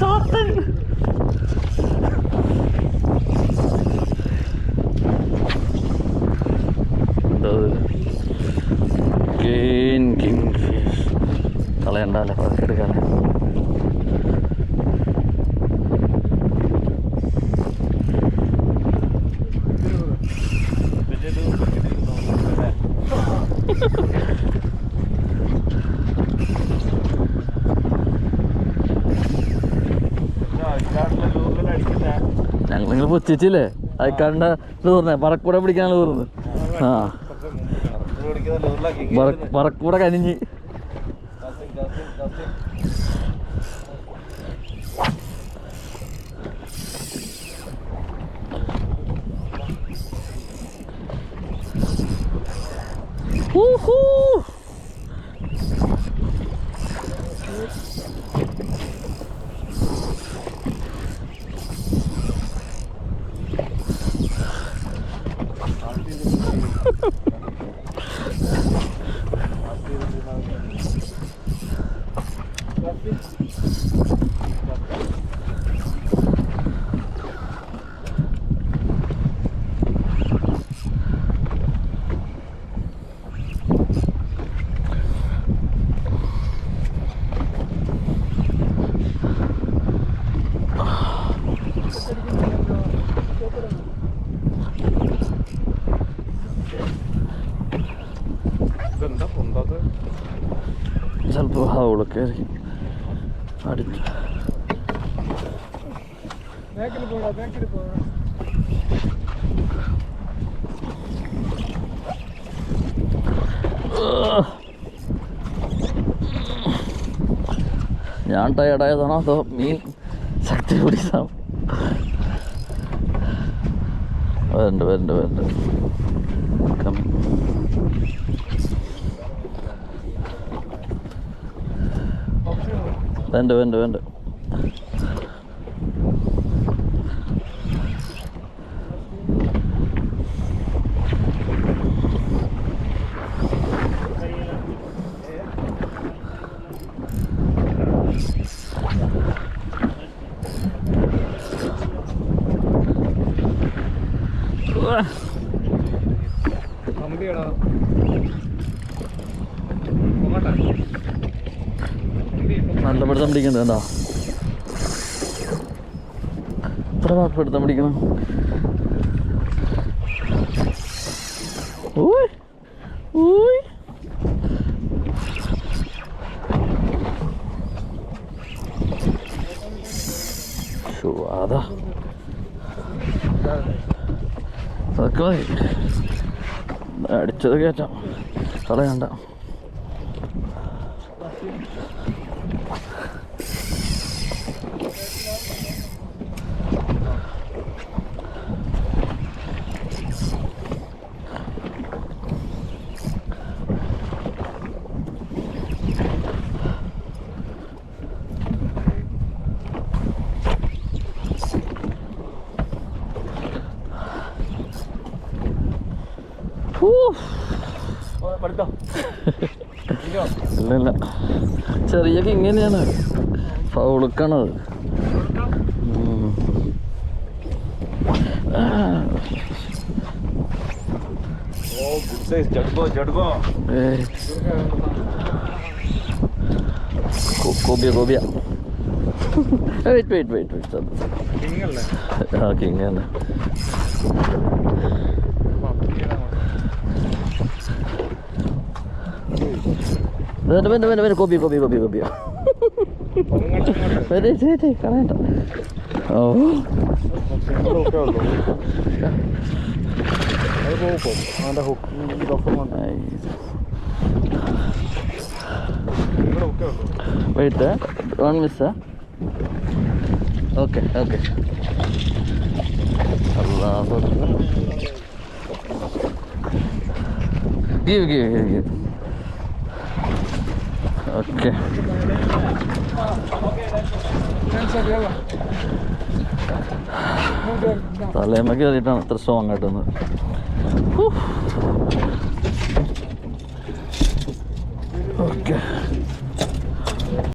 Chathan. King fish കളയണ്ടല്ലേ, പറക്കെടുക്കാല്ലേ. ഞങ്ങളിങ്ങനെ പൊച്ചിച്ചില്ലേ, അത് കണ്ട തൂർന്നേ പറക്കൂടെ പിടിക്കാനുള്ള തൂർന്ന്. ആ പറക്കൂടെ കനിഞ്ഞ്. ചിലപ്പോൾ ഹൗളൊക്കെ ആയിരിക്കും അടിച്ചു. ഞാൻ ടയർഡായതാണോ അതോ മീൻ ശക്തി പിടിച്ചാണ്? വരണ്ട് വേണ്ട. നല്ല പിടുത്തം പിടിക്കണ്ട, എന്താ ഇത്ര പിടുത്തം പിടിക്കണം? അതാ അതൊക്കെ അടിച്ചത് കയറ്റാം, കളയണ്ട. ഇല്ല ചെറിയ ഇങ്ങനെയാണ് ഫൗളുക്കാണത്. കോബിയ വെയിറ്റ് ആ കിങ്ങാണ്. വേണ്ട കോബിയ കളയണ്ട. Oh wait one miss. Okay give. Okay തലേമ കയറിയിട്ടാണ് അത്ര സ്ട്രോങ് ആയിട്ടൊന്ന്. ഓക്കെ